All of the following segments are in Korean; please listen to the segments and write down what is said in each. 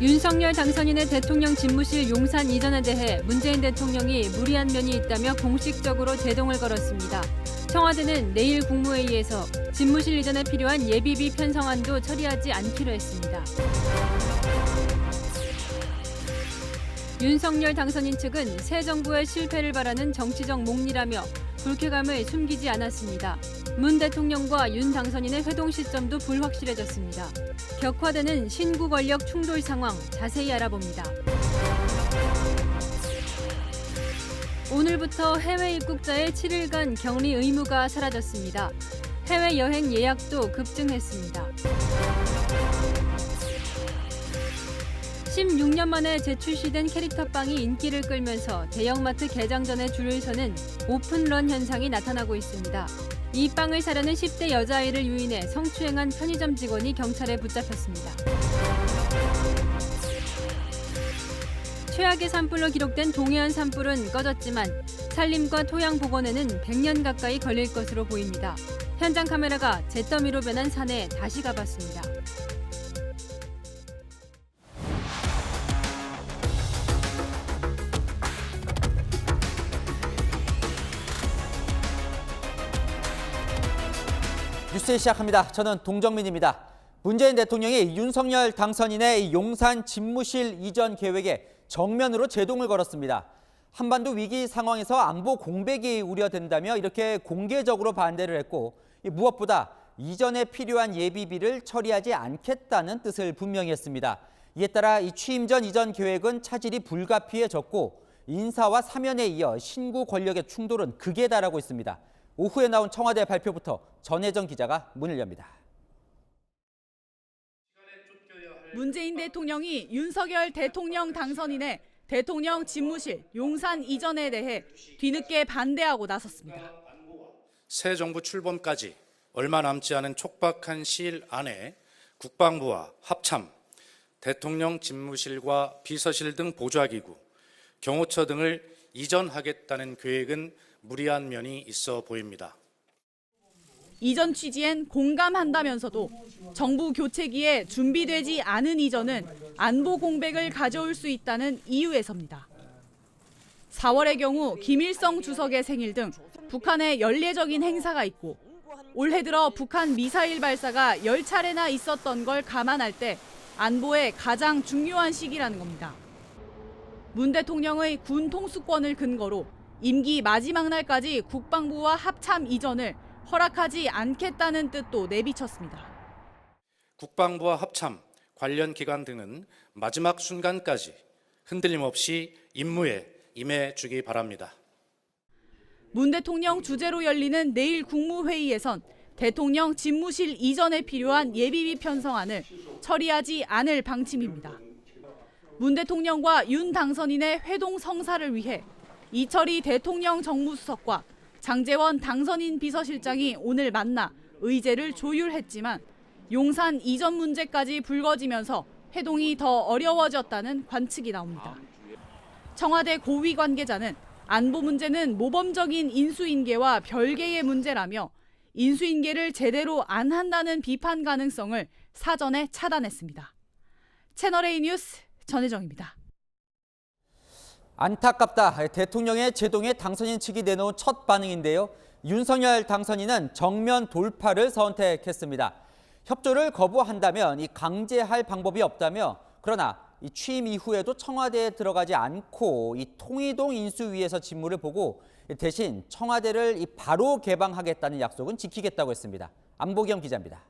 윤석열 당선인의 대통령 집무실 용산 이전에 대해 문재인 대통령이 무리한 면이 있다며 공식적으로 제동을 걸었습니다. 청와대는 내일 국무회의에서 집무실 이전에 필요한 예비비 편성안도 처리하지 않기로 했습니다. 윤석열 당선인 측은 새 정부의 실패를 바라는 정치적 목리라며 불쾌감을 숨기지 않았습니다. 문 대통령과 윤 당선인의 회동 시점도 불확실해졌습니다. 격화되는 신구 권력 충돌 상황 자세히 알아봅니다. 오늘부터 해외 입국자의 7일간 격리 의무가 사라졌습니다. 해외여행 예약도 급증했습니다. 16년 만에 재출시된 캐릭터빵이 인기를 끌면서 대형마트 개장 전에 줄을 서는 오픈런 현상이 나타나고 있습니다. 이 빵을 사려는 10대 여자아이를 유인해 성추행한 편의점 직원이 경찰에 붙잡혔습니다. 최악의 산불로 기록된 동해안 산불은 꺼졌지만 산림과 토양 복원에는 100년 가까이 걸릴 것으로 보입니다. 현장 카메라가 잿더미로 변한 산에 다시 가봤습니다. 뉴스 시작합니다. 저는 동정민입니다. 문재인 대통령이 윤석열 당선인의 용산 집무실 이전 계획에 정면으로 제동을 걸었습니다. 한반도 위기 상황에서 안보 공백이 우려된다며 이렇게 공개적으로 반대를 했고 무엇보다 이전에 필요한 예비비를 처리하지 않겠다는 뜻을 분명히 했습니다. 이에 따라 이 취임 전 이전 계획은 차질이 불가피해졌고 인사와 사면에 이어 신구 권력의 충돌은 극에 달하고 있습니다. 오후에 나온 청와대 발표부터 전혜정 기자가 문을 엽니다. 문재인 대통령이 윤석열 대통령 당선인의 대통령 집무실 용산 이전에 대해 뒤늦게 반대하고 나섰습니다. 새 정부 출범까지 얼마 남지 않은 촉박한 시일 안에 국방부와 합참, 대통령 집무실과 비서실 등 보좌기구, 경호처 등을 이전하겠다는 계획은 무리한 면이 있어 보입니다. 이전 취지엔 공감한다면서도 정부 교체기에 준비되지 않은 이전은 안보 공백을 가져올 수 있다는 이유에서입니다. 4월의 경우 김일성 주석의 생일 등 북한의 연례적인 행사가 있고 올해 들어 북한 미사일 발사가 10차례나 있었던 걸 감안할 때 안보에 가장 중요한 시기라는 겁니다. 문 대통령의 군 통수권을 근거로 임기 마지막 날까지 국방부와 합참 이전을 허락하지 않겠다는 뜻도 내비쳤습니다. 국방부와 합참, 관련 기관 등은 마지막 순간까지 흔들림 없이 임무에 임해주기 바랍니다. 문 대통령 주재로 열리는 내일 국무회의에선 대통령 집무실 이전에 필요한 예비비 편성안을 처리하지 않을 방침입니다. 문 대통령과 윤 당선인의 회동 성사를 위해 이철희 대통령 정무수석과 장제원 당선인 비서실장이 오늘 만나 의제를 조율했지만 용산 이전 문제까지 불거지면서 회동이 더 어려워졌다는 관측이 나옵니다. 청와대 고위 관계자는 안보 문제는 모범적인 인수인계와 별개의 문제라며 인수인계를 제대로 안 한다는 비판 가능성을 사전에 차단했습니다. 채널A 뉴스 전혜정입니다. 안타깝다. 대통령의 제동에 당선인 측이 내놓은 첫 반응인데요. 윤석열 당선인은 정면 돌파를 선택했습니다. 협조를 거부한다면 이 강제할 방법이 없다며 그러나 이 취임 이후에도 청와대에 들어가지 않고 이 통이동 인수위에서 직무를 보고 대신 청와대를 바로 개방하겠다는 약속은 지키겠다고 했습니다. 안보경 기자입니다.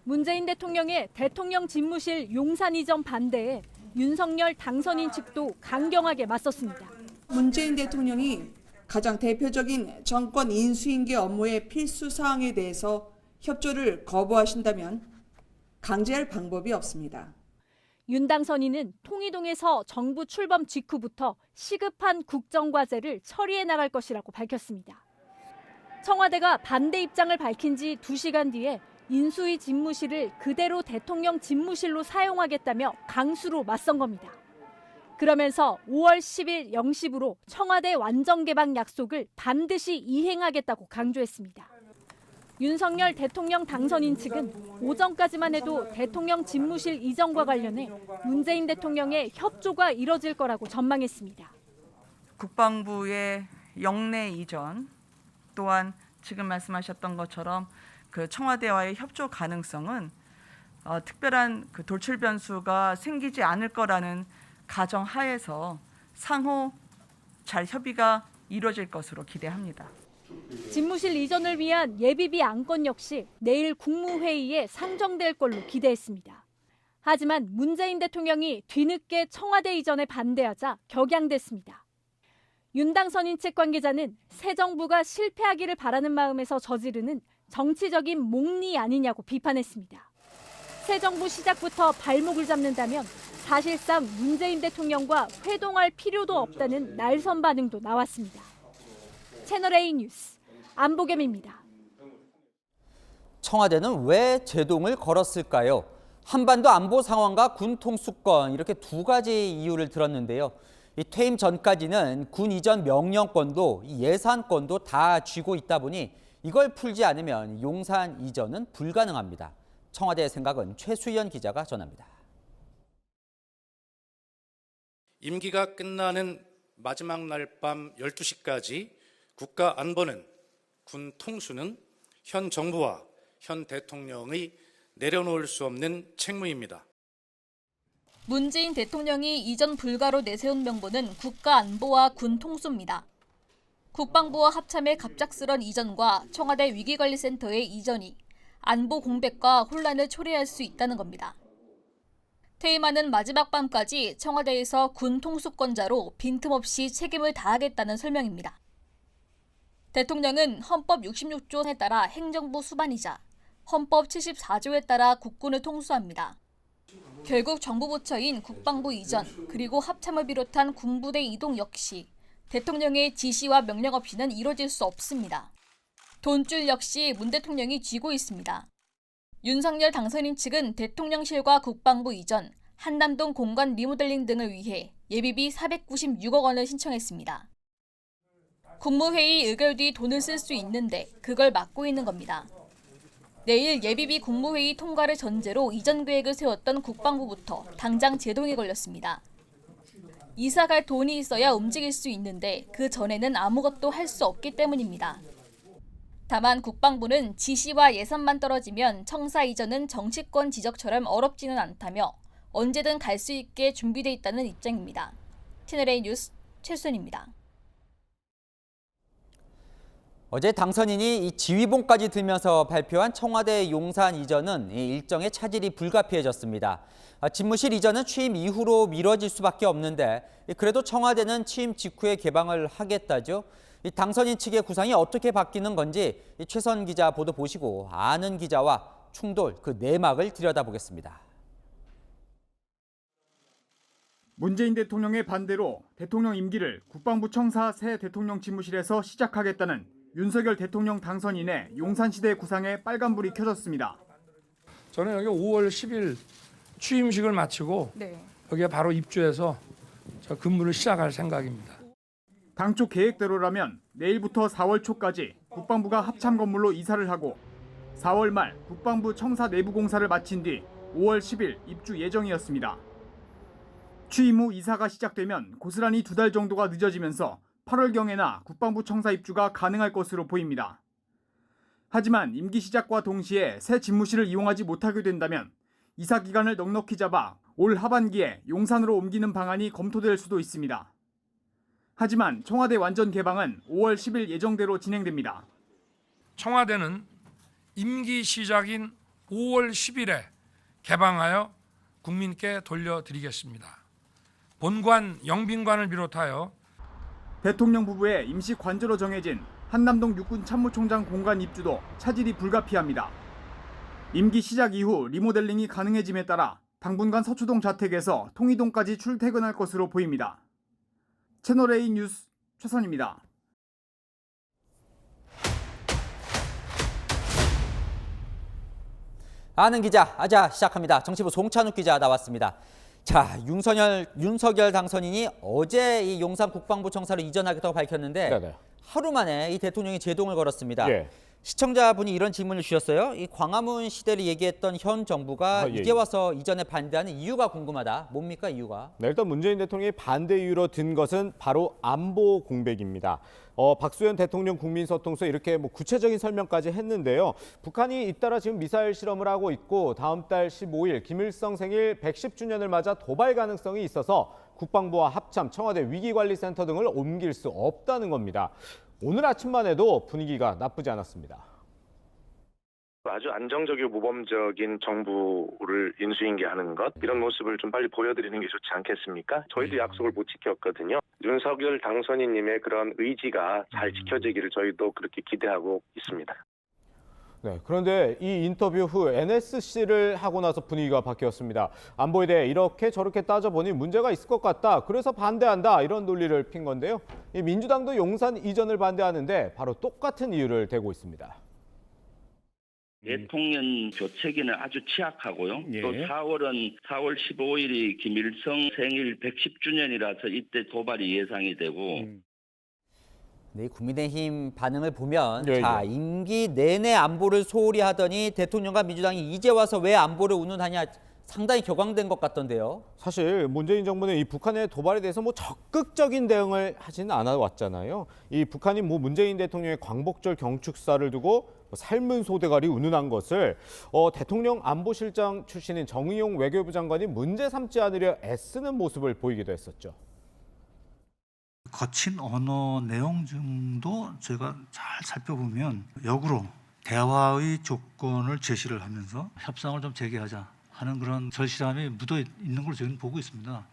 문재인 대통령의 대통령 집무실 용산 이전 반대에 윤석열 당선인 측도 강경하게 맞섰습니다. 문재인 대통령이 가장 대표적인 정권 인수인계 업무의 필수 사항에 대해서 협조를 거부하신다면 강제할 방법이 없습니다. 윤 당선인은 통이동에서 정부 출범 직후부터 시급한 국정과제를 처리해 나갈 것이라고 밝혔습니다. 청와대가 반대 입장을 밝힌 지 2시간 뒤에 인수위 집무실을 그대로 대통령 집무실로 사용하겠다며 강수로 맞선 겁니다. 그러면서 5월 10일 0시부로 청와대 완전 개방 약속을 반드시 이행하겠다고 강조했습니다. 윤석열 대통령 당선인 측은 오전까지만 해도 대통령 집무실 이전과 관련해 문재인 대통령의 협조가 이뤄질 거라고 전망했습니다. 국방부의 영내 이전 또한 지금 말씀하셨던 것처럼 그 청와대와의 협조 가능성은 특별한 그 돌출 변수가 생기지 않을 거라는 가정 하에서 상호 잘 협의가 이루어질 것으로 기대합니다. 집무실 이전을 위한 예비비 안건 역시 내일 국무회의에 상정될 걸로 기대했습니다. 하지만 문재인 대통령이 뒤늦게 청와대 이전에 반대하자 격양됐습니다. 윤 당선인 측 관계자는 새 정부가 실패하기를 바라는 마음에서 저지르는 정치적인 몽리 아니냐고 비판했습니다. 새 정부 시작부터 발목을 잡는다면 사실상 문재인 대통령과 회동할 필요도 없다는 날선 반응도 나왔습니다. 채널A 뉴스 안보겸입니다. 청와대는 왜 제동을 걸었을까요? 한반도 안보 상황과 군 통수권 이렇게 두 가지 이유를 들었는데요. 이 퇴임 전까지는 군 이전 명령권도 예산권도 다 쥐고 있다 보니 이걸 풀지 않으면 용산 이전은 불가능합니다. 청와대의 생각은 최수연 기자가 전합니다. 임기가 끝나는 마지막 날 밤 12시까지 국가 안보는 군 통수는 현 정부와 현 대통령의 내려놓을 수 없는 책무입니다. 문재인 대통령이 이전 불가로 내세운 명분은 국가 안보와 군 통수입니다. 국방부와 합참의 갑작스런 이전과 청와대 위기관리센터의 이전이 안보 공백과 혼란을 초래할 수 있다는 겁니다. 퇴임하는 마지막 밤까지 청와대에서 군 통수권자로 빈틈없이 책임을 다하겠다는 설명입니다. 대통령은 헌법 66조에 따라 행정부 수반이자 헌법 74조에 따라 국군을 통수합니다. 결국 정부 부처인 국방부 이전 그리고 합참을 비롯한 군부대 이동 역시 대통령의 지시와 명령 없이는 이뤄질 수 없습니다. 돈줄 역시 문 대통령이 쥐고 있습니다. 윤석열 당선인 측은 대통령실과 국방부 이전, 한남동 공간 리모델링 등을 위해 예비비 496억 원을 신청했습니다. 국무회의 의결 뒤 돈을 쓸 수 있는데 그걸 막고 있는 겁니다. 내일 예비비 국무회의 통과를 전제로 이전 계획을 세웠던 국방부부터 당장 제동이 걸렸습니다. 이사 갈 돈이 있어야 움직일 수 있는데 그 전에는 아무것도 할 수 없기 때문입니다. 다만 국방부는 지시와 예산만 떨어지면 청사 이전은 정치권 지적처럼 어렵지는 않다며 언제든 갈 수 있게 준비돼 있다는 입장입니다. 채널A 뉴스 최순입니다. 어제 당선인이 이 지휘봉까지 들면서 발표한 청와대 용산 이전은 일정의 차질이 불가피해졌습니다. 집무실 이전은 취임 이후로 미뤄질 수밖에 없는데 그래도 청와대는 취임 직후에 개방을 하겠다죠. 이 당선인 측의 구상이 어떻게 바뀌는 건지 최선 기자 보도 보시고 아는 기자와 충돌 그 내막을 들여다보겠습니다. 문재인 대통령의 반대로 대통령 임기를 국방부 청사 새 대통령 집무실에서 시작하겠다는 윤석열 대통령 당선인의 용산시대 구상에 빨간불이 켜졌습니다. 저는 여기 5월 10일 취임식을 마치고 여기에 바로 입주해서 저 근무를 시작할 생각입니다. 당초 계획대로라면 내일부터 4월 초까지 국방부가 합참 건물로 이사를 하고 4월 말 국방부 청사 내부 공사를 마친 뒤 5월 10일 입주 예정이었습니다. 취임 후 이사가 시작되면 고스란히 2달 정도가 늦어지면서 8월경에나 국방부 청사 입주가 가능할 것으로 보입니다. 하지만 임기 시작과 동시에 새 집무실을 이용하지 못하게 된다면 이사 기간을 넉넉히 잡아 올 하반기에 용산으로 옮기는 방안이 검토될 수도 있습니다. 하지만 청와대 완전 개방은 5월 10일 예정대로 진행됩니다. 청와대는 임기 시작인 5월 10일에 개방하여 국민께 돌려드리겠습니다. 본관, 영빈관을 비롯하여 대통령 부부의 임시 관저로 정해진 한남동 육군 참모총장 공간 입주도 차질이 불가피합니다. 임기 시작 이후 리모델링이 가능해짐에 따라 당분간 서초동 자택에서 통이동까지 출퇴근할 것으로 보입니다. 채널A 뉴스 최선입니다. 아는 기자, 시작합니다. 정치부 송찬욱 기자 나왔습니다. 자, 윤석열 당선인이 어제 이 용산 국방부 청사로 이전하겠다고 밝혔는데 하루 만에 이 대통령이 제동을 걸었습니다. 시청자분이 이런 질문을 주셨어요. 이 광화문 시대를 얘기했던 현 정부가 이제 와서 이전에 반대하는 이유가 궁금하다. 뭡니까 이유가? 네, 일단 문재인 대통령이 반대 이유로 든 것은 바로 안보 공백입니다. 박수현 대통령 국민소통서 이렇게 구체적인 설명까지 했는데요. 북한이 잇따라 지금 미사일 실험을 하고 있고 다음 달 15일 김일성 생일 110주년을 맞아 도발 가능성이 있어서 국방부와 합참, 청와대 위기관리센터 등을 옮길 수 없다는 겁니다. 오늘 아침만 해도 분위기가 나쁘지 않았습니다. 아주 안정적이고 모범적인 정부를 인수인계하는 것, 이런 모습을 좀 빨리 보여드리는 게 좋지 않겠습니까? 저희도 약속을 못 지켰거든요. 윤석열 당선인님의 그런 의지가 잘 지켜지기를 저희도 그렇게 기대하고 있습니다. 네, 그런데 이 인터뷰 후 NSC를 하고 나서 분위기가 바뀌었습니다. 안보에 대해 이렇게 저렇게 따져보니 문제가 있을 것 같다. 그래서 반대한다. 이런 논리를 핀 건데요. 이 민주당도 용산 이전을 반대하는데 바로 똑같은 이유를 대고 있습니다. 대통령 교체기는 아주 취약하고요. 또 4월 15일이 김일성 생일 110주년이라서 이때 도발이 예상이 되고 네, 국민의힘 반응을 보면 자, 임기 내내 안보를 소홀히 하더니 대통령과 민주당이 이제 와서 왜 안보를 운운하냐 상당히 격앙된 것 같던데요. 사실 문재인 정부는 이 북한의 도발에 대해서 적극적인 대응을 하지는 않아 왔잖아요. 이 북한이 문재인 대통령의 광복절 경축사를 두고 삶은 소대가리 운운한 것을 대통령 안보실장 출신인 정의용 외교부 장관이 문제 삼지 않으려 애쓰는 모습을 보이기도 했었죠. 거친 언어 내용 중도 저희가 잘 살펴보면 역으로 대화의 조건을 제시를 하면서 협상을 좀 재개하자 하는 그런 절실함이 묻어 있는 걸로 저희는 보고 있습니다.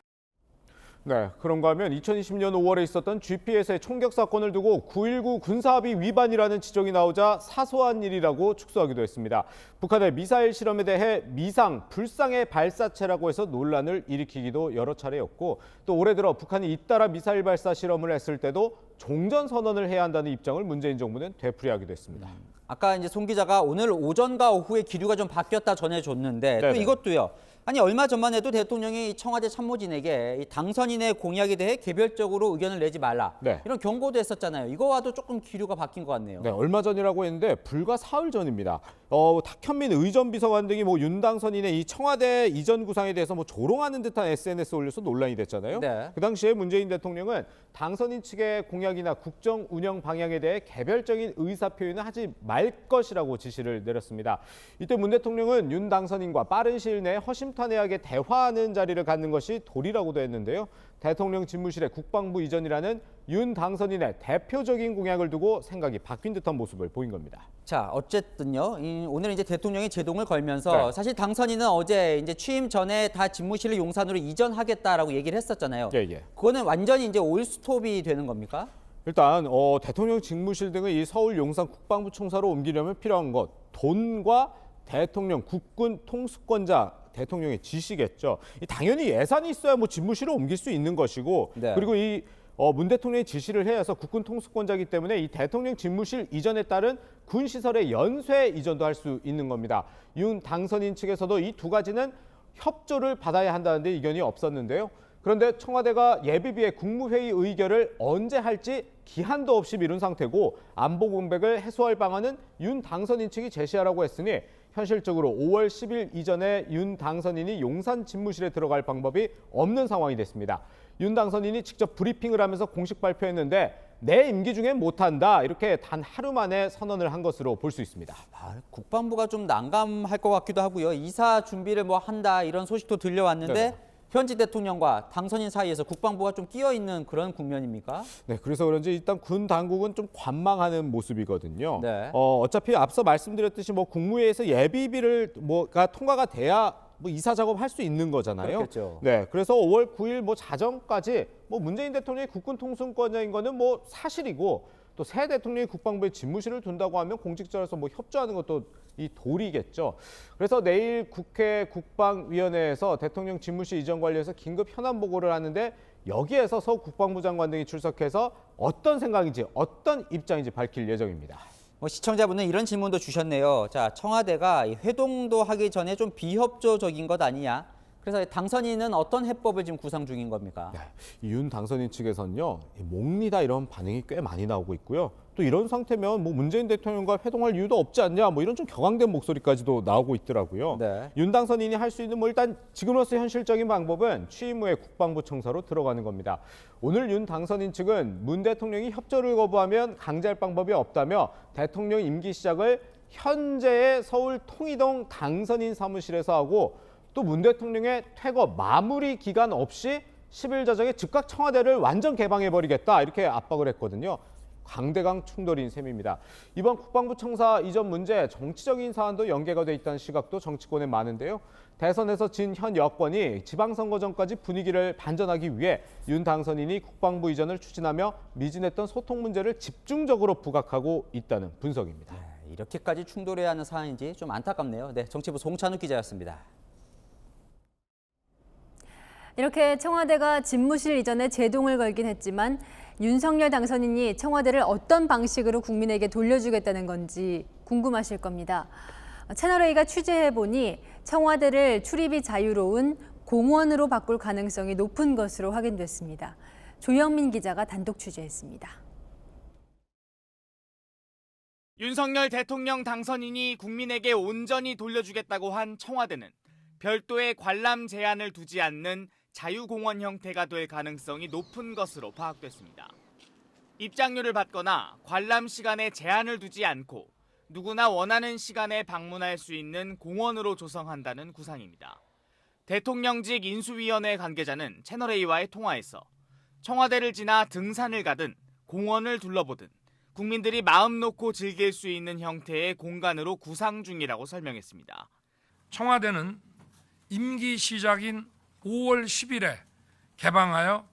네, 그런가 하면 2020년 5월에 있었던 GPS의 총격 사건을 두고 9.19 군사합의 위반이라는 지적이 나오자 사소한 일이라고 축소하기도 했습니다. 북한의 미사일 실험에 대해 미상, 불상의 발사체라고 해서 논란을 일으키기도 여러 차례였고 또 올해 들어 북한이 잇따라 미사일 발사 실험을 했을 때도 종전선언을 해야 한다는 입장을 문재인 정부는 되풀이하기도 했습니다. 아까 이제 송 기자가 오늘 오전과 오후에 기류가 좀 바뀌었다 전해줬는데 또 이것도요. 아니 얼마 전만 해도 대통령이 청와대 참모진에게 이 당선인의 공약에 대해 개별적으로 의견을 내지 말라 이런 경고도 했었잖아요. 이거와도 조금 기류가 바뀐 것 같네요. 네, 얼마 전이라고 했는데 불과 사흘 전입니다. 탁현민 의전비서관 등이 윤 당선인의 이 청와대 이전 구상에 대해서 조롱하는 듯한 SNS에 올려서 논란이 됐잖아요. 그 당시에 문재인 대통령은 당선인 측의 공약이나 국정 운영 방향에 대해 개별적인 의사 표현을 하지 말 것이라고 지시를 내렸습니다. 이때 문 대통령은 윤 당선인과 빠른 시일 내에 허심탄회하게 대화하는 자리를 갖는 것이 도리라고도 했는데요. 대통령 집무실의 국방부 이전이라는 윤 당선인의 대표적인 공약을 두고 생각이 바뀐 듯한 모습을 보인 겁니다. 자, 어쨌든요. 오늘 이제 대통령이 제동을 걸면서 사실 당선인은 어제 이제 취임 전에 다 집무실을 용산으로 이전하겠다라고 얘기를 했었잖아요. 그거는 완전히 이제 올스톱이 되는 겁니까? 일단 대통령 직무실 등을 이 서울 용산 국방부 총사로 옮기려면 필요한 것, 돈과 대통령 국군 통수권자 대통령의 지시겠죠. 당연히 예산이 있어야 집무실을 옮길 수 있는 것이고 그리고 이 문 대통령이 지시를 해서 국군 통수권자이기 때문에 이 대통령 집무실 이전에 따른 군 시설의 연쇄 이전도 할 수 있는 겁니다. 윤 당선인 측에서도 이 두 가지는 협조를 받아야 한다는데 이견이 없었는데요. 그런데 청와대가 예비비의 국무회의 의결을 언제 할지 기한도 없이 미룬 상태고 안보 공백을 해소할 방안은 윤 당선인 측이 제시하라고 했으니 현실적으로 5월 10일 이전에 윤 당선인이 용산 집무실에 들어갈 방법이 없는 상황이 됐습니다. 윤 당선인이 직접 브리핑을 하면서 공식 발표했는데 내 임기 중엔 못한다 이렇게 단 하루 만에 선언을 한 것으로 볼 수 있습니다. 국방부가 좀 난감할 것 같기도 하고요. 이사 준비를 한다 이런 소식도 들려왔는데 현지 대통령과 당선인 사이에서 국방부가 좀 끼어 있는 그런 국면입니까? 네, 그래서 그런지 일단 군 당국은 좀 관망하는 모습이거든요. 어차피 앞서 말씀드렸듯이 국무회의에서 예비비를 가 통과가 돼야 이사 작업 할 수 있는 거잖아요. 그렇겠죠. 네, 그래서 5월 9일 자정까지 문재인 대통령이 국군 통수권자인 거는 사실이고 또 새 대통령이 국방부에 집무실을 둔다고 하면 공직자로서 협조하는 것도 이 도리겠죠. 그래서 내일 국회 국방위원회에서 대통령 집무실 이전 관련해서 긴급 현안 보고를 하는데 여기에서 서 국방부 장관 등이 출석해서 어떤 생각인지 어떤 입장인지 밝힐 예정입니다. 시청자분은 이런 질문도 주셨네요. 자, 청와대가 회동도 하기 전에 좀 비협조적인 것 아니냐? 그래서 당선인은 어떤 해법을 지금 구상 중인 겁니까? 네, 윤 당선인 측에서는요, 목리다 이런 반응이 꽤 많이 나오고 있고요. 또 이런 상태면 뭐 문재인 대통령과 회동할 이유도 없지 않냐, 뭐 이런 좀 격앙된 목소리까지도 나오고 있더라고요. 네. 윤 당선인이 할 수 있는 뭐 일단 지금으로서 현실적인 방법은 취임 후에 국방부 청사로 들어가는 겁니다. 오늘 윤 당선인 측은 문 대통령이 협조를 거부하면 강제할 방법이 없다며 대통령 임기 시작을 현재의 서울 통이동 당선인 사무실에서 하고 또 문 대통령의 퇴거 마무리 기간 없이 10일 자정에 즉각 청와대를 완전 개방해버리겠다 이렇게 압박을 했거든요. 강대강 충돌인 셈입니다. 이번 국방부 청사 이전 문제 정치적인 사안도 연계가 돼 있다는 시각도 정치권에 많은데요. 대선에서 진 현 여권이 지방선거 전까지 분위기를 반전하기 위해 윤 당선인이 국방부 이전을 추진하며 미진했던 소통 문제를 집중적으로 부각하고 있다는 분석입니다. 네, 이렇게까지 충돌해야 하는 사안인지 좀 안타깝네요. 네, 정치부 송찬욱 기자였습니다. 이렇게 청와대가 집무실 이전에 제동을 걸긴 했지만 윤석열 당선인이 청와대를 어떤 방식으로 국민에게 돌려주겠다는 건지 궁금하실 겁니다. 채널A가 취재해보니 청와대를 출입이 자유로운 공원으로 바꿀 가능성이 높은 것으로 확인됐습니다. 조영민 기자가 단독 취재했습니다. 윤석열 대통령 당선인이 국민에게 온전히 돌려주겠다고 한 청와대는 별도의 관람 제한을 두지 않는 자유공원 형태가 될 가능성이 높은 것으로 파악됐습니다. 입장료를 받거나 관람 시간에 제한을 두지 않고 누구나 원하는 시간에 방문할 수 있는 공원으로 조성한다는 구상입니다. 대통령직 인수위원회 관계자는 채널A와의 통화에서 청와대를 지나 등산을 가든 공원을 둘러보든 국민들이 마음 놓고 즐길 수 있는 형태의 공간으로 구상 중이라고 설명했습니다. 청와대는 임기 시작인 5월 10일에 개방하여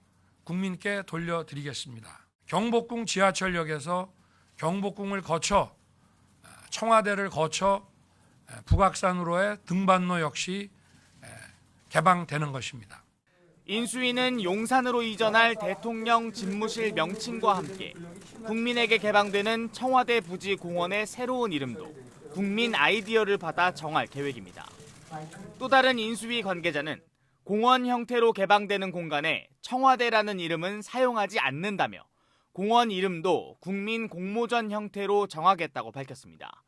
국민께 돌려드리겠습니다. 경복궁 지하철역에서 경복궁을 거쳐 청와대를 거쳐 북악산으로의 등반로 역시 개방되는 것입니다. 인수위는 용산으로 이전할 대통령 집무실 명칭과 함께 국민에게 개방되는 청와대 부지 공원의 새로운 이름도 국민 아이디어를 받아 정할 계획입니다. 또 다른 인수위 관계자는 공원 형태로 개방되는 공간에 청와대라는 이름은 사용하지 않는다며 공원 이름도 국민 공모전 형태로 정하겠다고 밝혔습니다.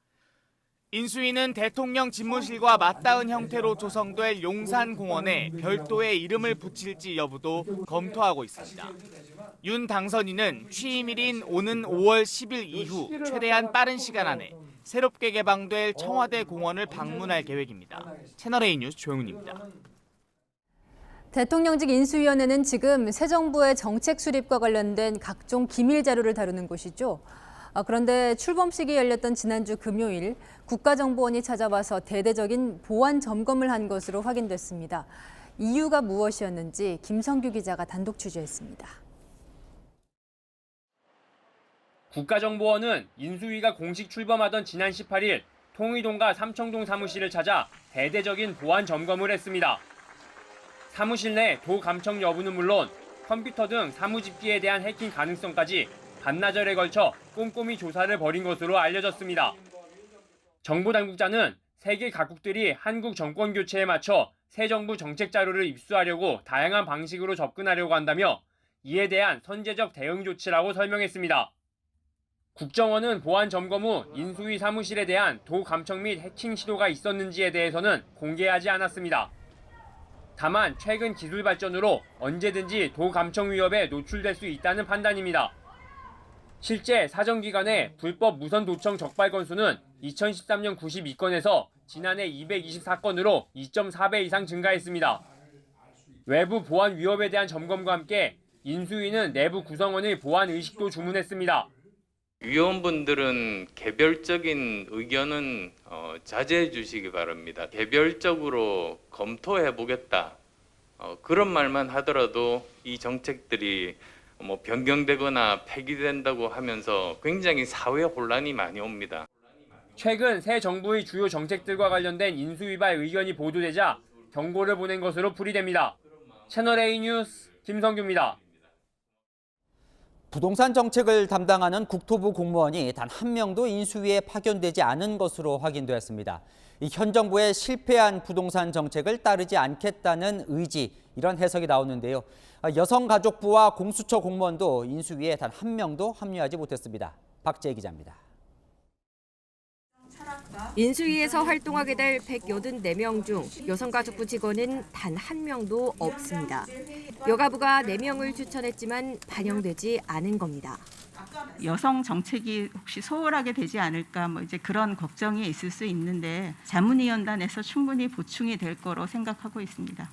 인수위는 대통령 집무실과 맞닿은 형태로 조성될 용산공원에 별도의 이름을 붙일지 여부도 검토하고 있습니다. 윤 당선인은 취임일인 오는 5월 10일 이후 최대한 빠른 시간 안에 새롭게 개방될 청와대 공원을 방문할 계획입니다. 채널A 뉴스 조영훈입니다. 대통령직 인수위원회는 지금 새 정부의 정책 수립과 관련된 각종 기밀 자료를 다루는 곳이죠. 그런데 출범식이 열렸던 지난주 금요일 국가정보원이 찾아와서 대대적인 보안 점검을 한 것으로 확인됐습니다. 이유가 무엇이었는지 김성규 기자가 단독 취재했습니다. 국가정보원은 인수위가 공식 출범하던 지난 18일 통의동과 삼청동 사무실을 찾아 대대적인 보안 점검을 했습니다. 사무실 내 도감청 여부는 물론 컴퓨터 등 사무집기에 대한 해킹 가능성까지 반나절에 걸쳐 꼼꼼히 조사를 벌인 것으로 알려졌습니다. 정보당국자는 세계 각국들이 한국 정권 교체에 맞춰 새 정부 정책 자료를 입수하려고 다양한 방식으로 접근하려고 한다며 이에 대한 선제적 대응 조치라고 설명했습니다. 국정원은 보안 점검 후 인수위 사무실에 대한 도감청 및 해킹 시도가 있었는지에 대해서는 공개하지 않았습니다. 다만 최근 기술 발전으로 언제든지 도감청 위협에 노출될 수 있다는 판단입니다. 실제 사정기관의 불법 무선 도청 적발 건수는 2013년 92건에서 지난해 224건으로 2.4배 이상 증가했습니다. 외부 보안 위협에 대한 점검과 함께 인수위는 내부 구성원의 보안 의식도 주문했습니다. 위원분들은 개별적인 의견은 자제해 주시기 바랍니다. 개별적으로 검토해 보겠다. 그런 말만 하더라도 이 정책들이 변경되거나 폐기된다고 하면서 굉장히 사회 혼란이 많이 옵니다. 최근 새 정부의 주요 정책들과 관련된 인수위발 의견이 보도되자 경고를 보낸 것으로 풀이됩니다. 채널A 뉴스 김성규입니다. 부동산 정책을 담당하는 국토부 공무원이 단 한 명도 인수위에 파견되지 않은 것으로 확인되었습니다. 현 정부의 실패한 부동산 정책을 따르지 않겠다는 의지, 이런 해석이 나오는데요. 여성가족부와 공수처 공무원도 인수위에 단 한 명도 합류하지 못했습니다. 박재희 기자입니다. 인수위에서 활동하게 될 184명 중 여성가족부 직원은 단 한 명도 없습니다. 여가부가 4명을 추천했지만 반영되지 않은 겁니다. 여성 정책이 혹시 소홀하게 되지 않을까 이제 그런 걱정이 있을 수 있는데 자문위원단에서 충분히 보충이 될 거로 생각하고 있습니다.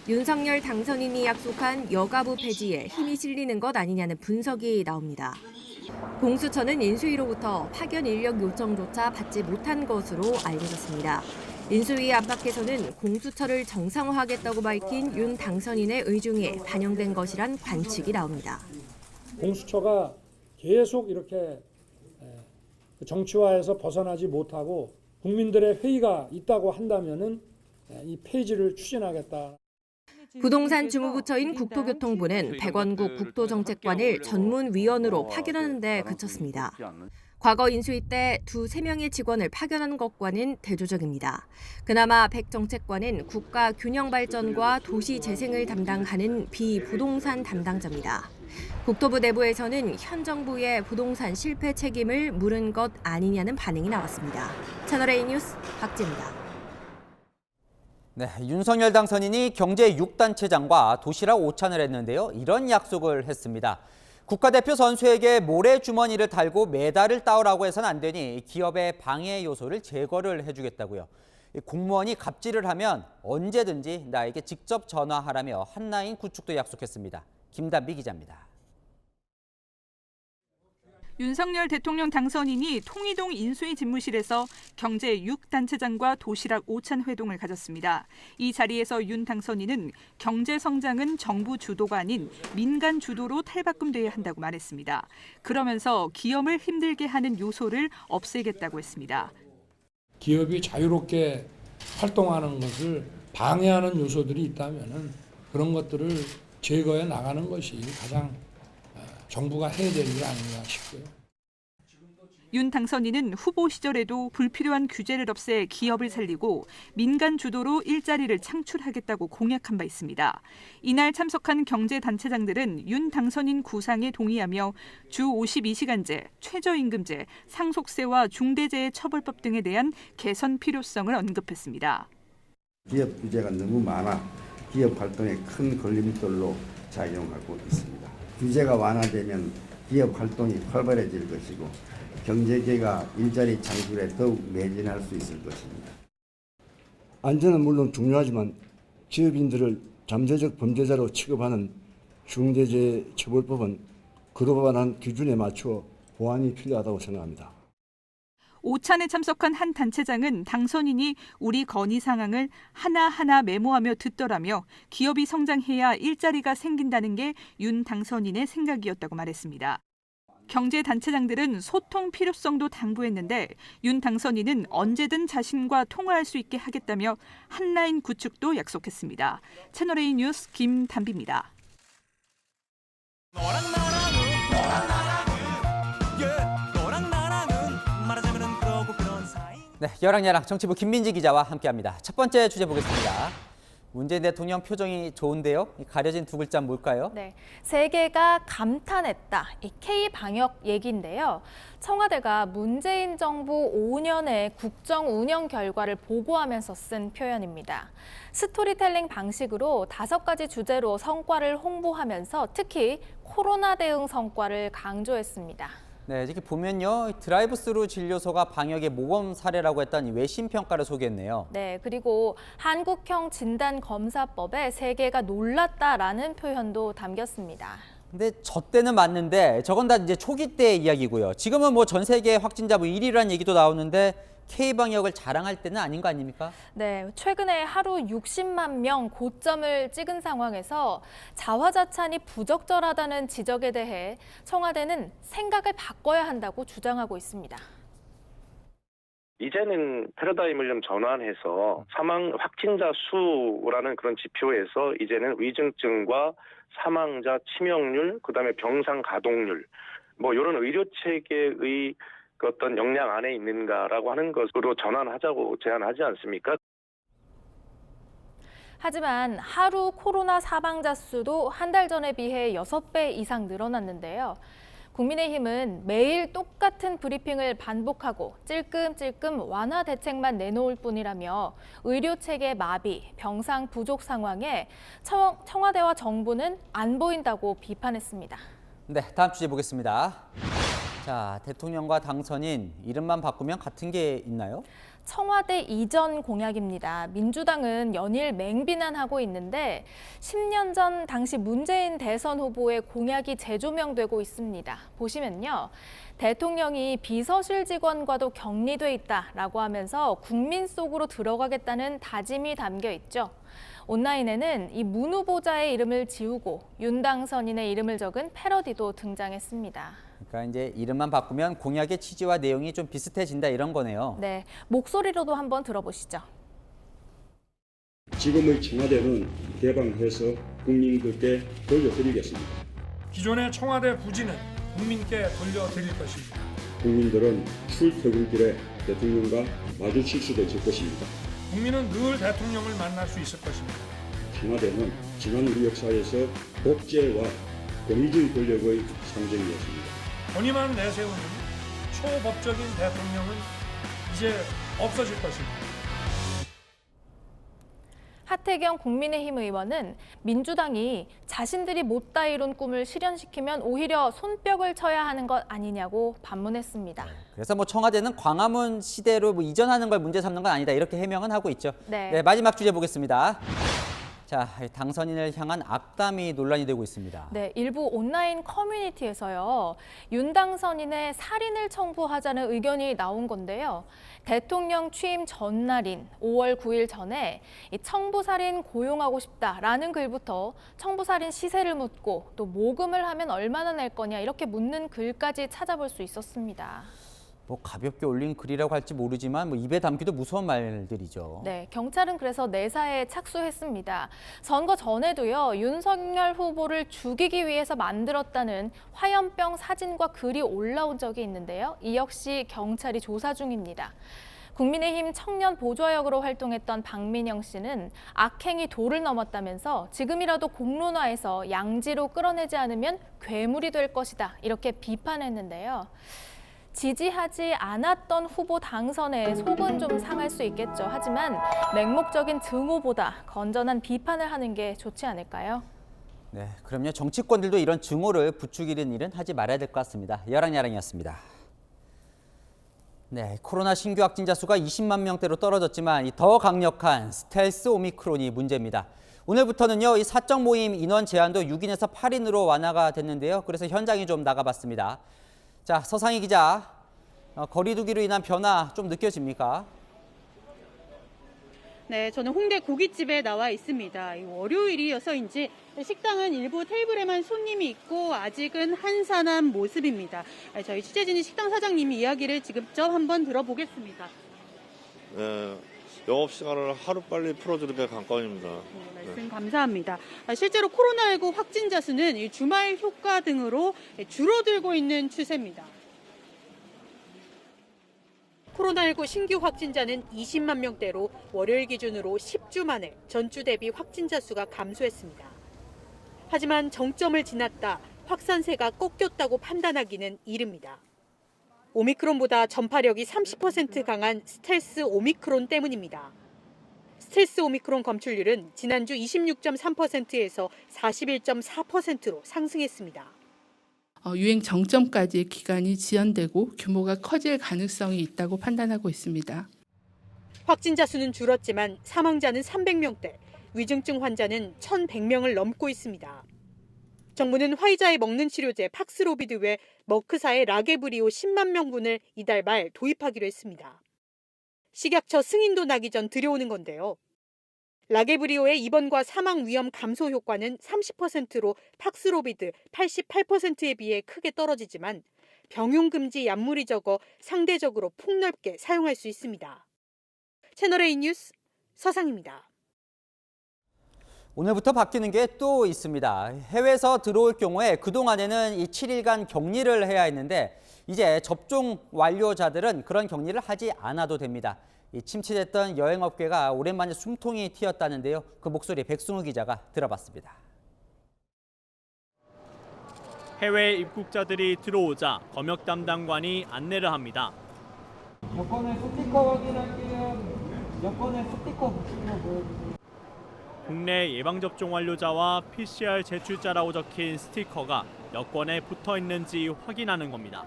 윤석열 당선인이 약속한 여가부 폐지에 힘이 실리는 것 아니냐는 분석이 나옵니다. 공수처는 인수위로부터 파견 인력 요청조차 받지 못한 것으로 알려졌습니다. 인수위 안팎에서는 공수처를 정상화하겠다고 밝힌 윤 당선인의 의중에 반영된 것이란 관측이 나옵니다. 공수처가 계속 이렇게 정치화에서 벗어나지 못하고 국민들의 회의가 있다고 한다면은 이 폐지를 추진하겠다. 부동산 주무부처인 국토교통부는 백원국 국토정책관을 전문위원으로 파견하는 데 그쳤습니다. 과거 인수위 때 2-3명의 직원을 파견한 것과는 대조적입니다. 그나마 백 정책관은 국가균형발전과 도시재생을 담당하는 비부동산 담당자입니다. 국토부 내부에서는 현 정부의 부동산 실패 책임을 물은 것 아니냐는 반응이 나왔습니다. 채널A 뉴스 박지입니다. 네, 윤석열 당선인이 경제 6단체장과 도시락 오찬을 했는데요. 이런 약속을 했습니다. 국가대표 선수에게 모래주머니를 달고 메달을 따오라고 해서는 안 되니 기업의 방해 요소를 제거를 해주겠다고요. 공무원이 갑질을 하면 언제든지 나에게 직접 전화하라며 한라인 구축도 약속했습니다. 김단비 기자입니다. 윤석열 대통령 당선인이 통이동 인수위 집무실에서 경제 6단체장과 도시락 오찬 회동을 가졌습니다. 이 자리에서 윤 당선인은 경제 성장은 정부 주도가 아닌 민간 주도로 탈바꿈돼야 한다고 말했습니다. 그러면서 기업을 힘들게 하는 요소를 없애겠다고 했습니다. 기업이 자유롭게 활동하는 것을 방해하는 요소들이 있다면 그런 것들을 제거해 나가는 것이 가장 정부가 해야 될 일 아닌가 싶고요. 윤 당선인은 후보 시절에도 불필요한 규제를 없애 기업을 살리고 민간 주도로 일자리를 창출하겠다고 공약한 바 있습니다. 이날 참석한 경제단체장들은 윤 당선인 구상에 동의하며 주 52시간제, 최저임금제, 상속세와 중대재해 처벌법 등에 대한 개선 필요성을 언급했습니다. 기업 규제가 너무 많아 기업 활동에 큰 걸림돌로 작용하고 있습니다. 규제가 완화되면 기업 활동이 활발해질 것이고 경제계가 일자리 창출에 더욱 매진할 수 있을 것입니다. 안전은 물론 중요하지만 기업인들을 잠재적 범죄자로 취급하는 중대재해처벌법은 그로 관한 기준에 맞추어 보완이 필요하다고 생각합니다. 오찬에 참석한 한 단체장은 당선인이 우리 건의 상황을 하나하나 메모하며 듣더라며 기업이 성장해야 일자리가 생긴다는 게 윤 당선인의 생각이었다고 말했습니다. 경제단체장들은 소통 필요성도 당부했는데 윤 당선인은 언제든 자신과 통화할 수 있게 하겠다며 한라인 구축도 약속했습니다. 채널A 뉴스 김단비입니다. 네, 여랑야랑 정치부 김민지 기자와 함께합니다. 첫 번째 주제 보겠습니다. 문재인 대통령 표정이 좋은데요. 가려진 두 글자 뭘까요? 네, 세계가 감탄했다. 이 K-방역 얘기인데요. 청와대가 문재인 정부 5년의 국정 운영 결과를 보고하면서 쓴 표현입니다. 스토리텔링 방식으로 5가지 주제로 성과를 홍보하면서 특히 코로나 대응 성과를 강조했습니다. 네, 이렇게 보면요. 드라이브스루 진료소가 방역의 모범 사례라고 했던 외신 평가를 소개했네요. 네, 그리고 한국형 진단검사법에 세계가 놀랐다라는 표현도 담겼습니다. 근데 저 때는 맞는데 저건 다 이제 초기 때 이야기고요. 지금은 뭐 전 세계 확진자 1위라는 얘기도 나오는데 K-방역을 자랑할 때는 아닌 거 아닙니까? 네, 최근에 하루 60만 명 고점을 찍은 상황에서 자화자찬이 부적절하다는 지적에 대해 청와대는 생각을 바꿔야 한다고 주장하고 있습니다. 이제는 패러다임을 좀 전환해서 사망 확진자 수라는 그런 지표에서 이제는 위중증과 사망자 치명률, 그다음에 병상 가동률, 뭐 이런 의료 체계의 그 어떤 역량 안에 있는가라고 하는 것으로 전환하자고 제안하지 않습니까? 하지만 하루 코로나 사망자 수도 한 달 전에 비해 6배 이상 늘어났는데요. 국민의힘은 매일 똑같은 브리핑을 반복하고 찔끔찔끔 완화 대책만 내놓을 뿐이라며 의료체계 마비, 병상 부족 상황에 청와대와 정부는 안 보인다고 비판했습니다. 네, 다음 주제 보겠습니다. 자, 대통령과 당선인 이름만 바꾸면 같은 게 있나요? 청와대 이전 공약입니다. 민주당은 연일 맹비난하고 있는데 10년 전 당시 문재인 대선 후보의 공약이 재조명되고 있습니다. 보시면요. 대통령이 비서실 직원과도 격리돼 있다라고 하면서 국민 속으로 들어가겠다는 다짐이 담겨 있죠. 온라인에는 이 문 후보자의 이름을 지우고 윤 당선인의 이름을 적은 패러디도 등장했습니다. 그러니까 이제 이름만 바꾸면 공약의 취지와 내용이 좀 비슷해진다 이런 거네요. 네, 목소리로도 한번 들어보시죠. 지금의 청와대는 개방해서 국민들께 돌려드리겠습니다. 기존의 청와대 부지는 국민께 돌려드릴 것입니다. 국민들은 출퇴근길에 대통령과 마주칠 수도 있을 것입니다. 국민은 늘 대통령을 만날 수 있을 것입니다. 청와대는 지난 우리 역사에서 독재와 권위주의 권력의 상징이었습니다. 권위만 내세우는 초법적인 대통령은 이제 없어질 것입니다. 하태경 국민의힘 의원은 민주당이 자신들이 못다 이룬 꿈을 실현시키면 오히려 손뼉을 쳐야 하는 것 아니냐고 반문했습니다. 그래서 뭐 청와대는 광화문 시대로 뭐 이전하는 걸 문제 삼는 건 아니다 이렇게 해명은 하고 있죠. 네, 마지막 주제 보겠습니다. 자, 당선인을 향한 악담이 논란이 되고 있습니다. 네, 일부 온라인 커뮤니티에서요. 윤 당선인의 살인을 청부하자는 의견이 나온 건데요. 대통령 취임 전날인 5월 9일 전에 이 청부살인 고용하고 싶다라는 글부터 청부살인 시세를 묻고 또 모금을 하면 얼마나 낼 거냐 이렇게 묻는 글까지 찾아볼 수 있었습니다. 뭐 가볍게 올린 글이라고 할지 모르지만 뭐 입에 담기도 무서운 말들이죠. 네, 경찰은 그래서 내사에 착수했습니다. 선거 전에도요, 윤석열 후보를 죽이기 위해서 만들었다는 화염병 사진과 글이 올라온 적이 있는데요. 이 역시 경찰이 조사 중입니다. 국민의힘 청년 보좌역으로 활동했던 박민영 씨는 악행이 도를 넘었다면서 지금이라도 공론화해서 양지로 끌어내지 않으면 괴물이 될 것이다 이렇게 비판했는데요. 지지하지 않았던 후보 당선에 속은 좀 상할 수 있겠죠. 하지만 맹목적인 증오보다 건전한 비판을 하는 게 좋지 않을까요? 네, 그럼요. 정치권들도 이런 증오를 부추기는 일은 하지 말아야 될 것 같습니다. 여랑야랑이었습니다. 네, 코로나 신규 확진자 수가 20만 명대로 떨어졌지만 더 강력한 스텔스 오미크론이 문제입니다. 오늘부터는요, 이 사적 모임 인원 제한도 6인에서 8인으로 완화가 됐는데요. 그래서 현장에 좀 나가봤습니다. 자, 서상희 기자, 거리 두기로 인한 변화 좀 느껴집니까? 네, 저는 홍대 고깃집에 나와 있습니다. 월요일이어서인지 식당은 일부 테이블에만 손님이 있고 아직은 한산한 모습입니다. 저희 취재진이 식당 사장님이 이야기를 직접 한번 들어보겠습니다. 네, 영업시간을 하루빨리 풀어주는 게 관건입니다. 네, 말씀 감사합니다. 실제로 코로나19 확진자 수는 주말 효과 등으로 줄어들고 있는 추세입니다. 코로나19 신규 확진자는 20만 명대로 월요일 기준으로 10주 만에 전주 대비 확진자 수가 감소했습니다. 하지만 정점을 지났다, 확산세가 꺾였다고 판단하기는 이릅니다. 오미크론보다 전파력이 30% 강한 스텔스 오미크론 때문입니다. 스텔스 오미크론 검출률은 지난주 26.3%에서 41.4%로 상승했습니다. 유행 정점까지의 기간이 지연되고 규모가 커질 가능성이 있다고 판단하고 있습니다. 확진자 수는 줄었지만 사망자는 300명대, 위중증 환자는 1,100명을 넘고 있습니다. 정부는 화이자의 먹는 치료제 팍스로비드 외 머크사의 라게브리오 10만 명분을 이달 말 도입하기로 했습니다. 식약처 승인도 나기 전 들여오는 건데요. 라게브리오의 입원과 사망 위험 감소 효과는 30%로 팍스로비드 88%에 비해 크게 떨어지지만 병용금지 약물이 적어 상대적으로 폭넓게 사용할 수 있습니다. 채널A 뉴스 서상입니다. 오늘부터 바뀌는 게 또 있습니다. 해외에서 들어올 경우에 그동안에는 이 7일간 격리를 해야 했는데 이제 접종 완료자들은 그런 격리를 하지 않아도 됩니다. 이 침체됐던 여행업계가 오랜만에 숨통이 튀었다는데요. 그 목소리 백승우 기자가 들어봤습니다. 해외 입국자들이 들어오자 검역 담당관이 안내를 합니다. 여권의 스티커 확인할게요. 여권의 스티커 보여주세요. 국내 예방접종 완료자와 PCR 제출자라고 적힌 스티커가 여권에 붙어 있는지 확인하는 겁니다.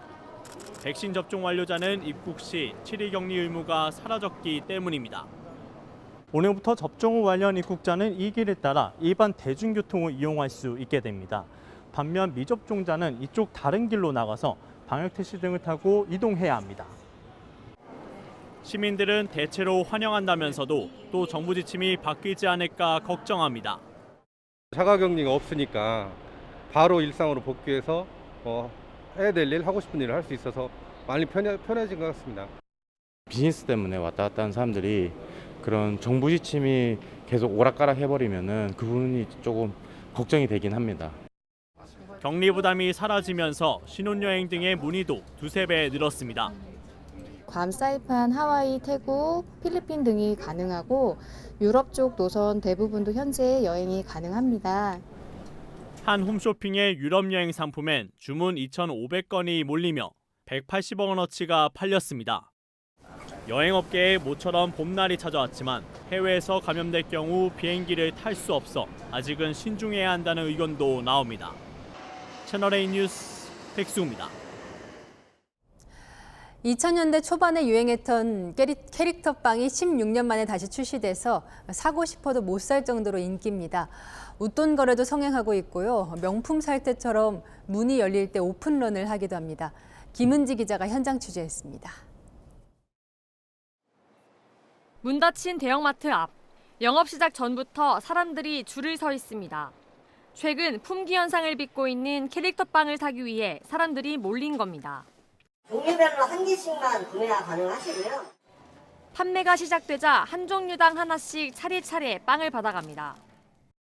백신 접종 완료자는 입국 시 7일 격리 의무가 사라졌기 때문입니다. 오늘부터 접종 후 관련 입국자는 이 길을 따라 일반 대중교통을 이용할 수 있게 됩니다. 반면 미접종자는 이쪽 다른 길로 나가서 방역택시 등을 타고 이동해야 합니다. 시민들은 대체로 환영한다면서도 또 정부 지침이 바뀌지 않을까 걱정합니다. 자가격리가 없으니까 바로 일상으로 복귀해서 해야 될 일, 하고 싶은 일을 할 수 있어서 많이 편해진 것 같습니다. 비즈니스 때문에 왔다 갔다 하는 사람들이 그런 정부 지침이 계속 오락가락 해버리면은 그 부분이 조금 걱정이 되긴 합니다. 격리 부담이 사라지면서 신혼여행 등의 문의도 두세 배 늘었습니다. 괌, 사이판, 하와이, 태국, 필리핀 등이 가능하고 유럽 쪽 노선 대부분도 현재 여행이 가능합니다. 한 홈쇼핑의 유럽 여행 상품엔 주문 2,500건이 몰리며 180억 원어치가 팔렸습니다. 여행업계에 모처럼 봄날이 찾아왔지만 해외에서 감염될 경우 비행기를 탈 수 없어 아직은 신중해야 한다는 의견도 나옵니다. 채널A 뉴스 백수입니다. 2000년대 초반에 유행했던 캐릭터빵이 16년 만에 다시 출시돼서 사고 싶어도 못 살 정도로 인기입니다. 웃돈 거래도 성행하고 있고요. 명품 살 때처럼 문이 열릴 때 오픈런을 하기도 합니다. 김은지 기자가 현장 취재했습니다. 문 닫힌 대형마트 앞. 영업 시작 전부터 사람들이 줄을 서 있습니다. 최근 품귀 현상을 빚고 있는 캐릭터빵을 사기 위해 사람들이 몰린 겁니다. 종류별로 한 개씩만 구매가 가능하시고요. 판매가 시작되자 한 종류당 하나씩 차례차례 빵을 받아갑니다.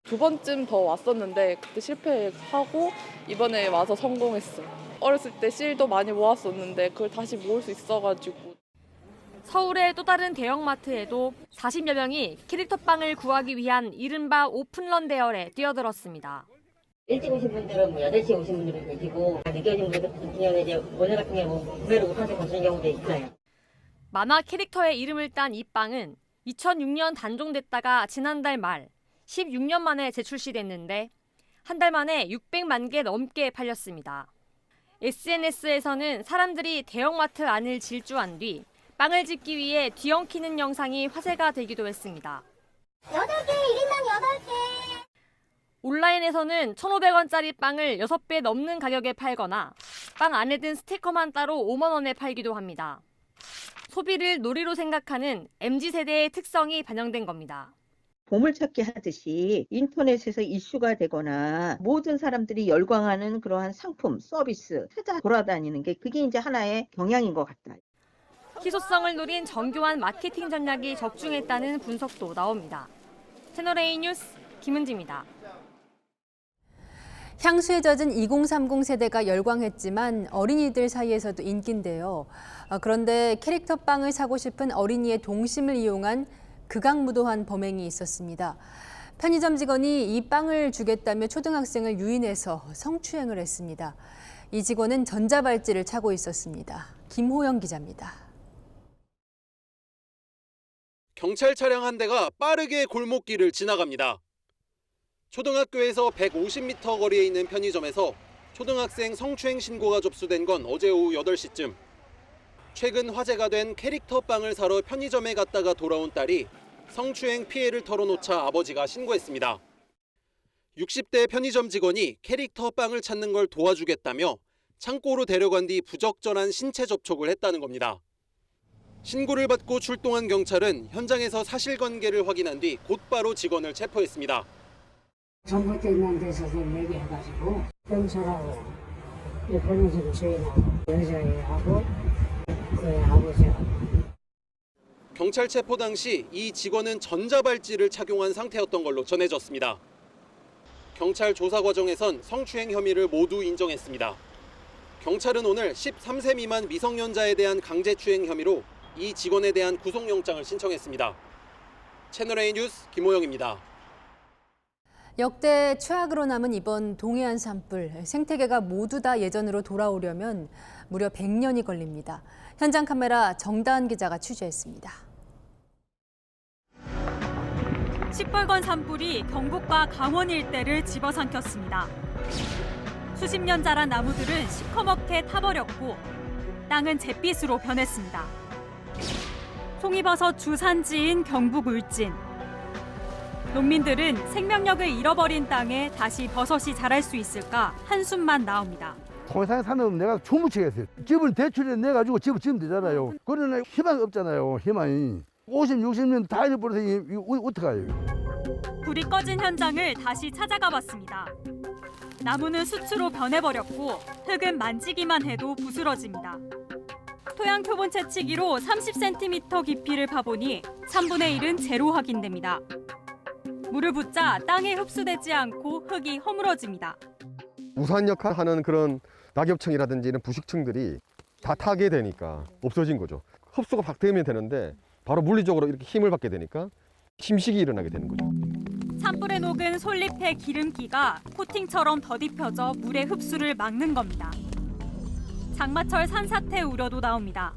두 번쯤 더 왔었는데 그때 실패하고 이번에 와서 성공했어요. 어렸을 때 실도 많이 모았었는데 그걸 다시 모을 수 있어가지고. 서울의 또 다른 대형마트에도 40여 명이 캐릭터빵을 구하기 위한 이른바 오픈런 대열에 뛰어들었습니다. 일찍 오신 분들은 8시에 오신 분들도 계시고 늦게 오신 분들 같은 경우는 이제 오늘 같은 경우 구매를 못하셔서 거시는 경우도 있어요. 만화 캐릭터의 이름을 딴 이 빵은 2006년 단종됐다가 지난달 말 16년 만에 재출시됐는데 한 달 만에 600만 개 넘게 팔렸습니다. SNS에서는 사람들이 대형마트 안을 질주한 뒤 빵을 집기 위해 뒤엉키는 영상이 화제가 되기도 했습니다. 8개, 1인당 8개. 온라인에서는 1,500원짜리 빵을 6배 넘는 가격에 팔거나 빵 안에 든 스티커만 따로 5만 원에 팔기도 합니다. 소비를 놀이로 생각하는 MZ세대의 특성이 반영된 겁니다. 보물찾기 하듯이 인터넷에서 이슈가 되거나 모든 사람들이 열광하는 그러한 상품, 서비스 찾아 돌아다니는 게 그게 이제 하나의 경향인 것 같다. 희소성을 노린 정교한 마케팅 전략이 적중했다는 분석도 나옵니다. 채널A 뉴스 김은지입니다. 향수에 젖은 2030 세대가 열광했지만 어린이들 사이에서도 인기인데요. 그런데 캐릭터빵을 사고 싶은 어린이의 동심을 이용한 극악무도한 범행이 있었습니다. 편의점 직원이 이 빵을 주겠다며 초등학생을 유인해서 성추행을 했습니다. 이 직원은 전자발찌를 차고 있었습니다. 김호영 기자입니다. 경찰 차량 한 대가 빠르게 골목길을 지나갑니다. 초등학교에서 150m 거리에 있는 편의점에서 초등학생 성추행 신고가 접수된 건 어제 오후 8시쯤. 최근 화제가 된 캐릭터빵을 사러 편의점에 갔다가 돌아온 딸이 성추행 피해를 털어놓자 아버지가 신고했습니다. 60대 편의점 직원이 캐릭터빵을 찾는 걸 도와주겠다며 창고로 데려간 뒤 부적절한 신체 접촉을 했다는 겁니다. 신고를 받고 출동한 경찰은 현장에서 사실관계를 확인한 뒤 곧바로 직원을 체포했습니다. 전부터 있는 데서 얘기해가지고 경찰하고 편의점 주인하고 연생하고 그 아버지하고. 경찰 체포 당시 이 직원은 전자발찌를 착용한 상태였던 걸로 전해졌습니다. 경찰 조사 과정에선 성추행 혐의를 모두 인정했습니다. 경찰은 오늘 13세 미만 미성년자에 대한 강제추행 혐의로 이 직원에 대한 구속영장을 신청했습니다. 채널A 뉴스 김호영입니다. 역대 최악으로 남은 이번 동해안 산불, 생태계가 모두 다 예전으로 돌아오려면 무려 100년이 걸립니다. 현장 카메라 정다은 기자가 취재했습니다. 시뻘건 산불이 경북과 강원 일대를 집어삼켰습니다. 수십 년 자란 나무들은 시커멓게 타버렸고 땅은 잿빛으로 변했습니다. 송이버섯 주산지인 경북 울진. 농민들은 생명력을 잃어버린 땅에 다시 버섯이 자랄 수 있을까 한숨만 나옵니다. 통상에 사는 내가 주무치겠어요. 집을 대출해 내가지고 집을 지으면 되잖아요. 그러나 희망이 없잖아요. 희망이. 50, 60년 다 잃어버려서 이거 어떡해요. 불이 꺼진 현장을 다시 찾아가 봤습니다. 나무는 수초로 변해버렸고 흙은 만지기만 해도 부스러집니다. 토양 표본 채취기로 30cm 깊이를 파보니 3분의 1은 제로 확인됩니다. 물을 붓자 땅에 흡수되지 않고 흙이 허물어집니다. 우산 역할하는 그런 낙엽층이라든지 이런 부식층들이 다 타게 되니까 없어진 거죠. 흡수가 확 되면 되는데 바로 물리적으로 이렇게 힘을 받게 되니까 침식이 일어나게 되는 거죠. 산불에 녹은 솔잎의 기름기가 코팅처럼 더딥혀져 물의 흡수를 막는 겁니다. 장마철 산사태 우려도 나옵니다.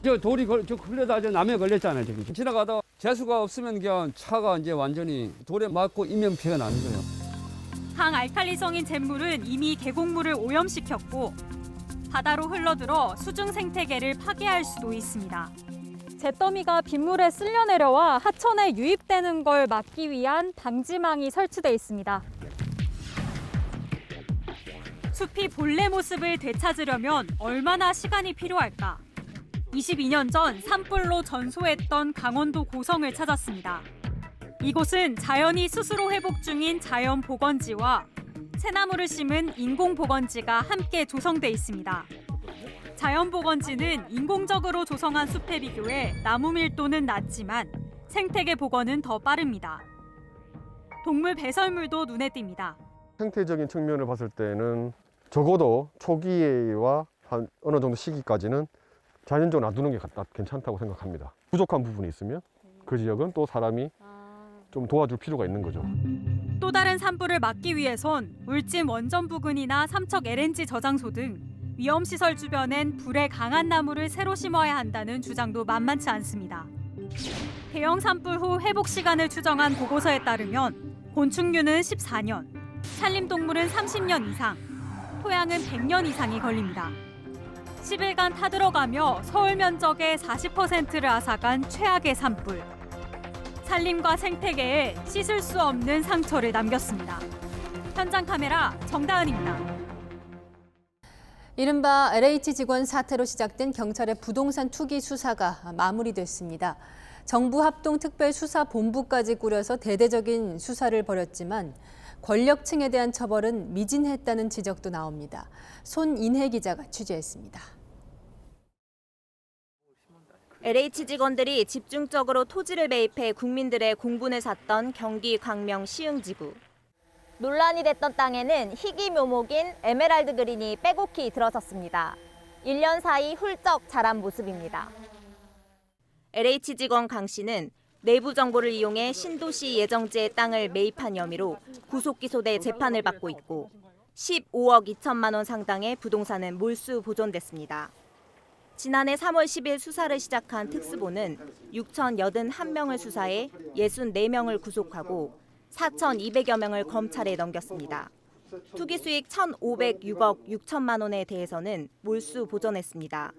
저 돌이 흘려다 남에 걸렸잖아요. 지금 지나가다 재수가 없으면 그냥 차가 이제 완전히 돌에 맞고 인명피해가 나는 거예요. 강알칼리성인 잿물은 이미 계곡물을 오염시켰고 바다로 흘러들어 수중 생태계를 파괴할 수도 있습니다. 잿더미가 빗물에 쓸려 내려와 하천에 유입되는 걸 막기 위한 방지망이 설치돼 있습니다. 숲이 본래 모습을 되찾으려면 얼마나 시간이 필요할까? 22년 전 산불로 전소했던 강원도 고성을 찾았습니다. 이곳은 자연이 스스로 회복 중인 자연보건지와 새나무를 심은 인공보건지가 함께 조성돼 있습니다. 자연보건지는 인공적으로 조성한 숲에 비교해 나무 밀도는 낮지만 생태계 복원은 더 빠릅니다. 동물 배설물도 눈에 띕니다. 생태적인 측면을 봤을 때는 적어도 초기와 한 어느 정도 시기까지는 자연적으로 놔두는 게 괜찮다고 생각합니다. 부족한 부분이 있으면 그 지역은 또 사람이 좀 도와줄 필요가 있는 거죠. 또 다른 산불을 막기 위해선 울진 원전 부근이나 삼척 LNG 저장소 등 위험시설 주변엔 불에 강한 나무를 새로 심어야 한다는 주장도 만만치 않습니다. 대형 산불 후 회복 시간을 추정한 보고서에 따르면 곤충류는 14년, 산림동물은 30년 이상, 토양은 100년 이상이 걸립니다. 10일간 타들어가며 서울 면적의 40%를 앗아간 최악의 산불. 산림과 생태계에 씻을 수 없는 상처를 남겼습니다. 현장 카메라 정다은입니다. 이른바 LH 직원 사태로 시작된 경찰의 부동산 투기 수사가 마무리됐습니다. 정부 합동특별수사본부까지 꾸려서 대대적인 수사를 벌였지만 권력층에 대한 처벌은 미진했다는 지적도 나옵니다. 손인혜 기자가 취재했습니다. LH 직원들이 집중적으로 토지를 매입해 국민들의 공분을 샀던 경기 광명 시흥지구. 논란이 됐던 땅에는 희귀 묘목인 에메랄드 그린이 빼곡히 들어섰습니다. 1년 사이 훌쩍 자란 모습입니다. LH 직원 강 씨는 내부 정보를 이용해 신도시 예정지의 땅을 매입한 혐의로 구속 기소돼 재판을 받고 있고 15억 2천만 원 상당의 부동산은 몰수 보존됐습니다. 지난해 3월 10일 수사를 시작한 특수본은 6,081명을 수사해 64명을 구속하고 4,200여 명을 검찰에 넘겼습니다. 투기 수익 1,506억 6천만 원에 대해서는 몰수 보존했습니다.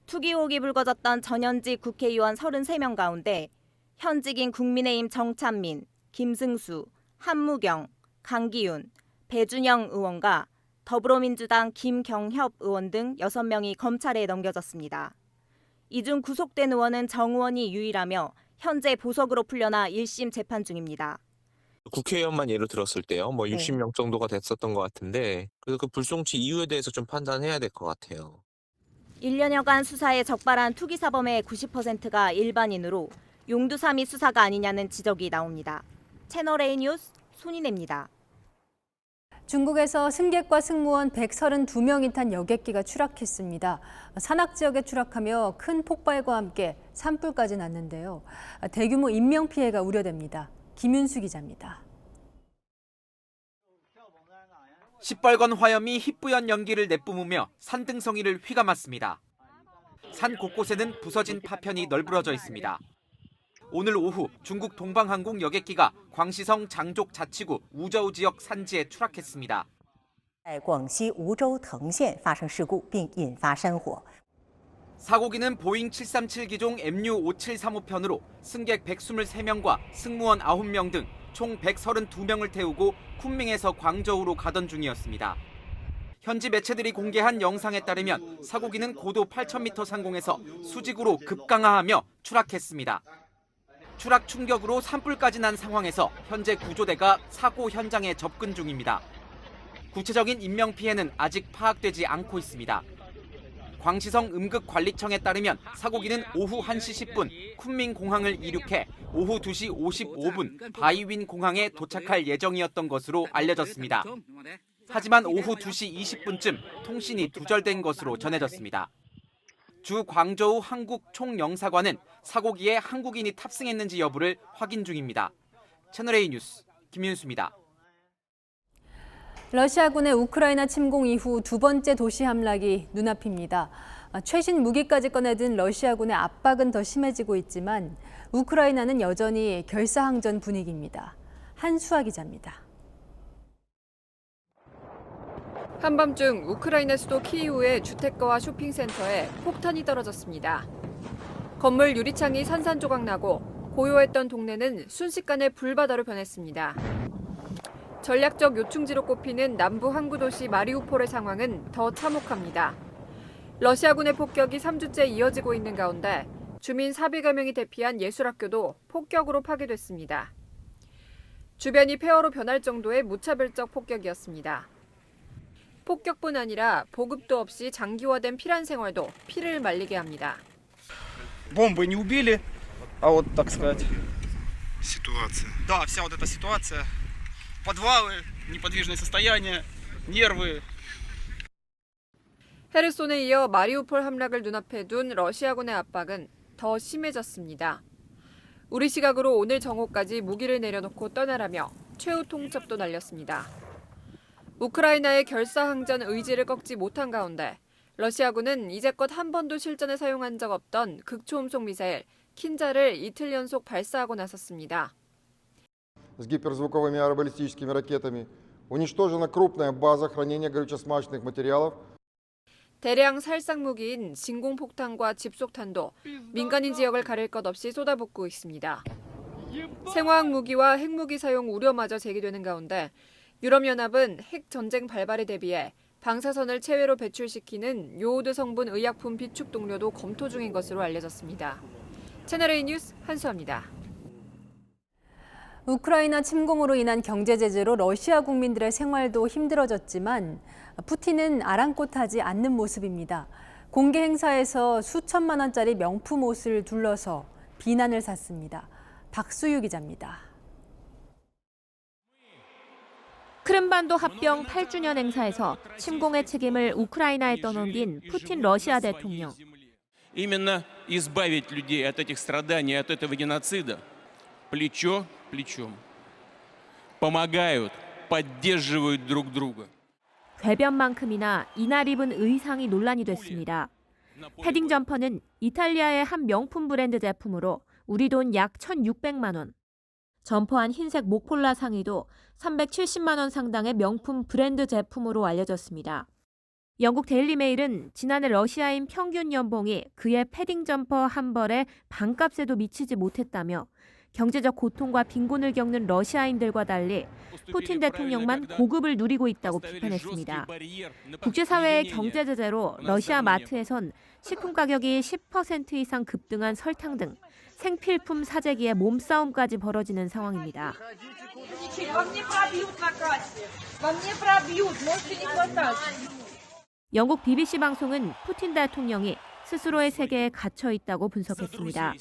투기 의혹이 불거졌던 전현직 국회의원 33명 가운데 현직인 국민의힘 정찬민, 김승수, 한무경, 강기윤, 배준영 의원과 더불어민주당 김경협 의원 등 6명이 검찰에 넘겨졌습니다. 이 중 구속된 의원은 정 의원이 유일하며 현재 보석으로 풀려나 1심 재판 중입니다. 국회의원만 예로 들었을 때요. 뭐 60명 정도가 됐었던 것 같은데 그래서 그 불송치 이유에 대해서 좀 판단해야 될 것 같아요. 1년여간 수사에 적발한 투기 사범의 90%가 일반인으로 용두사미 수사가 아니냐는 지적이 나옵니다. 채널A 뉴스 손인혜입니다. 중국에서 승객과 승무원 132명이 탄 여객기가 추락했습니다. 산악 지역에 추락하며 큰 폭발과 함께 산불까지 났는데요. 대규모 인명피해가 우려됩니다. 김윤수 기자입니다. 시뻘건 화염이 희뿌연 연기를 내뿜으며 산등성이를 휘감았습니다. 산 곳곳에는 부서진 파편이 널브러져 있습니다. 오늘 오후 중국 동방항공 여객기가 광시성 장족 자치구 우저우 지역 산지에 추락했습니다. 广西梧州藤县发生事故并引发山火。 사고기는 보잉 737기종 MU5735편으로 승객 123명과 승무원 9명 등 총 132명을 태우고 쿤밍에서 광저우로 가던 중이었습니다. 현지 매체들이 공개한 영상에 따르면 사고기는 고도 8,000m 상공에서 수직으로 급강하하며 추락했습니다. 추락 충격으로 산불까지 난 상황에서 현재 구조대가 사고 현장에 접근 중입니다. 구체적인 인명피해는 아직 파악되지 않고 있습니다. 광시성 음극관리청에 따르면 사고기는 오후 1시 10분 쿤밍 공항을 이륙해 오후 2시 55분 바이윈 공항에 도착할 예정이었던 것으로 알려졌습니다. 하지만 오후 2시 20분쯤 통신이 두절된 것으로 전해졌습니다. 주 광저우 한국 총영사관은 사고기에 한국인이 탑승했는지 여부를 확인 중입니다. 채널A 뉴스 김윤수입니다. 러시아군의 우크라이나 침공 이후 두 번째 도시 함락이 눈앞입니다. 최신 무기까지 꺼내든 러시아군의 압박은 더 심해지고 있지만 우크라이나는 여전히 결사항전 분위기입니다. 한수아 기자입니다. 한밤중 우크라이나 수도 키이우의 주택가와 쇼핑센터에 폭탄이 떨어졌습니다. 건물 유리창이 산산조각 나고 고요했던 동네는 순식간에 불바다로 변했습니다. 전략적 요충지로 꼽히는 남부 항구 도시 마리우폴의 상황은 더 참혹합니다. 러시아군의 폭격이 3주째 이어지고 있는 가운데 주민 400여 명이 대피한 예술학교도 폭격으로 파괴됐습니다. 주변이 폐허로 변할 정도의 무차별적 폭격이었습니다. 폭격뿐 아니라 보급도 없이 장기화된 피란 생활도 피를 말리게 합니다. Бомбы не убили, а вот, так сказать, ситуация. Да, вся вот эта ситуация. подвалы, неподвижное состояние, нервы. 헤르손에 이어 마리우폴 함락을 눈앞에 둔 러시아군의 압박은 더 심해졌습니다. 우리 시각으로 오늘 정오까지 무기를 내려놓고 떠나라며 최후 통첩도 날렸습니다. 우크라이나의 결사항전 의지를 꺾지 못한 가운데 러시아군은 이제껏 한 번도 실전에 사용한 적 없던 극초음속 미사일 킨자를 이틀 연속 발사하고 나섰습니다. С гиперзвуковыми аэробаллистическими ракетами уничтожена крупная база хранения горюче-смазочных материалов. 대량 살상 무기인 진공폭탄과 집속탄도 민간인 지역을 가릴 것 없이 쏟아붓고 있습니다. 생화학 무기와 핵무기 사용 우려마저 제기되는 가운데 유럽연합은 핵 전쟁 발발에 대비해 방사선을 체외로 배출시키는 요오드 성분 의약품 비축 동료도 검토 중인 것으로 알려졌습니다. 채널A 뉴스 한수아입니다. 우크라이나 침공으로 인한 경제 제재로 러시아 국민들의 생활도 힘들어졌지만 푸틴은 아랑곳하지 않는 모습입니다. 공개 행사에서 수천만 원짜리 명품 옷을 둘러서 비난을 샀습니다. 박수유 기자입니다. 크림반도 합병 8주년 행사에서 침공의 책임을 우크라이나에 떠넘긴 푸틴 러시아 대통령. Именно избавить людей от этих страданий, от этого геноцида, плечо к плечу. Помогают, поддерживают друг друга. 궤변만큼이나 이날 입은 의상이 논란이 됐습니다. 패딩 점퍼는 이탈리아의 한 명품 브랜드 제품으로 우리 돈 약 1,600만 원. 점퍼한 흰색 목폴라 상의도 370만 원 상당의 명품 브랜드 제품으로 알려졌습니다. 영국 데일리메일은 지난해 러시아인 평균 연봉이 그의 패딩 점퍼 한 벌의 반값에도 미치지 못했다며 경제적 고통과 빈곤을 겪는 러시아인들과 달리 푸틴 대통령만 고급을 누리고 있다고 비판했습니다. 국제사회의 경제 제재로 러시아 마트에선 식품 가격이 10% 이상 급등한 설탕 등 생필품 사재기의 몸싸움까지 벌어지는 상황입니다. 영국 BBC 방송은 푸틴 대통령이 스스로의 세계에 갇혀 있다고 분석했습니다.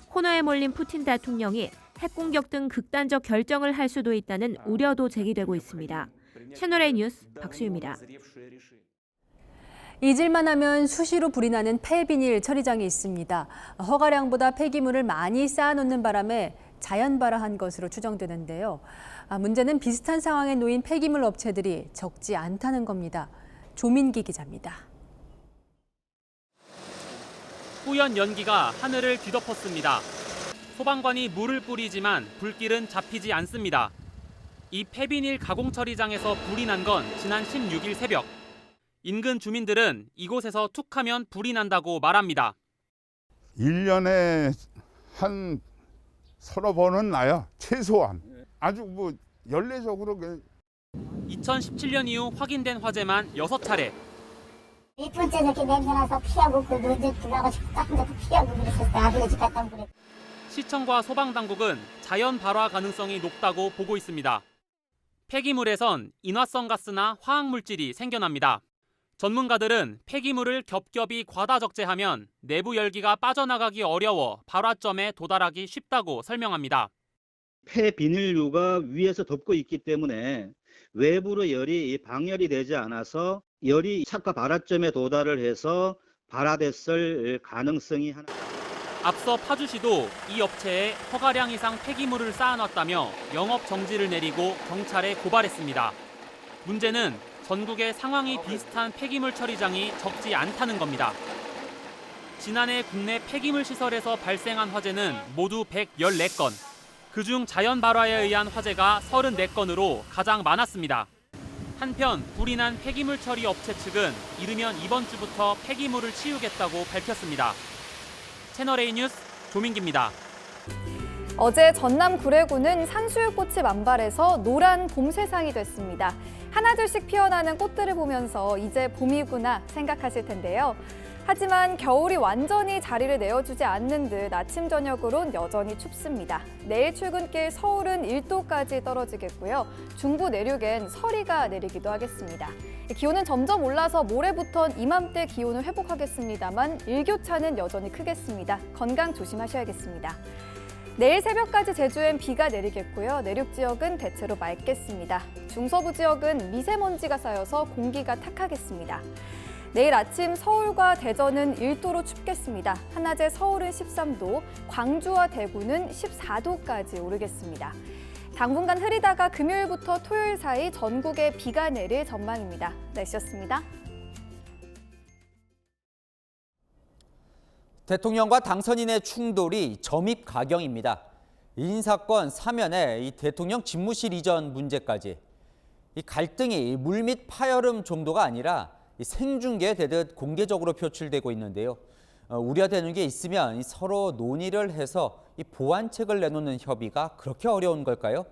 코너에 몰린 푸틴 대통령이 핵공격 등 극단적 결정을 할 수도 있다는 우려도 제기되고 있습니다. 채널A 뉴스 박수유입니다. 잊을만 하면 수시로 불이 나는 폐비닐 처리장이 있습니다. 허가량보다 폐기물을 많이 쌓아놓는 바람에 자연 발화한 것으로 추정되는데요. 문제는 비슷한 상황에 놓인 폐기물 업체들이 적지 않다는 겁니다. 조민기 기자입니다. 뿌연 연기가 하늘을 뒤덮었습니다. 소방관이 물을 뿌리지만 불길은 잡히지 않습니다. 이 폐비닐 가공 처리장에서 불이 난 건 지난 16일 새벽. 인근 주민들은 이곳에서 툭하면 불이 난다고 말합니다. 1년에 한 서너 번은 나요. 최소한. 아주 연례적으로. 2017년 이후 확인된 화재만 6차례. 이틀째 이렇게 냄새나서 피하고 그 먼저 들어가지고 다른 데도 피하고 그랬었어요. 아들네 집 갔다 오고 그래. 시청과 소방당국은 자연 발화 가능성이 높다고 보고 있습니다. 폐기물에선 인화성 가스나 화학물질이 생겨납니다. 전문가들은 폐기물을 겹겹이 과다 적재하면 내부 열기가 빠져나가기 어려워 발화점에 도달하기 쉽다고 설명합니다. 폐비닐류가 위에서 덮고 있기 때문에 외부로 열이 방열이 되지 않아서 열이 착화 발화점에 도달을 해서 발화됐을 가능성이 하나. 앞서 파주시도 이 업체에 허가량 이상 폐기물을 쌓아놨다며 영업 정지를 내리고 경찰에 고발했습니다. 문제는 전국에 상황이 비슷한 폐기물 처리장이 적지 않다는 겁니다. 지난해 국내 폐기물 시설에서 발생한 화재는 모두 114건. 그중 자연 발화에 의한 화재가 34건으로 가장 많았습니다. 한편 불이 난 폐기물 처리 업체 측은 이르면 이번 주부터 폐기물을 치우겠다고 밝혔습니다. 채널A 뉴스 조민기입니다. 어제 전남 구례구는 산수유꽃이 만발해서 노란 봄 세상이 됐습니다. 하나둘씩 피어나는 꽃들을 보면서 이제 봄이구나 생각하실 텐데요. 하지만 겨울이 완전히 자리를 내어주지 않는 듯 아침 저녁으론 여전히 춥습니다. 내일 출근길 서울은 1도까지 떨어지겠고요. 중부 내륙엔 서리가 내리기도 하겠습니다. 기온은 점점 올라서 모레부턴 이맘때 기온을 회복하겠습니다만 일교차는 여전히 크겠습니다. 건강 조심하셔야겠습니다. 내일 새벽까지 제주엔 비가 내리겠고요. 내륙 지역은 대체로 맑겠습니다. 중서부 지역은 미세먼지가 쌓여서 공기가 탁하겠습니다. 내일 아침 서울과 대전은 1도로 춥겠습니다. 한낮에 서울은 13도, 광주와 대구는 14도까지 오르겠습니다. 당분간 흐리다가 금요일부터 토요일 사이 전국에 비가 내릴 전망입니다. 날씨였습니다. 대통령과 당선인의 충돌이 점입가경입니다. 인사권 사면에 이 대통령 집무실 이전 문제까지 이 갈등이 물밑 파열음 정도가 아니라 생중계되듯 공개적으로 표출되고 있는데요. 우려되는 게 있으면 서로 논의를 해서 이 보완책을 내놓는 협의가 그렇게 어려운 걸까요?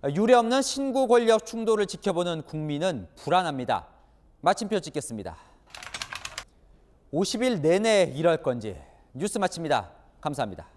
유례없는 신구 권력 충돌을 지켜보는 국민은 불안합니다. 마침표 찍겠습니다. 50일 내내 이럴 건지 뉴스 마칩니다. 감사합니다.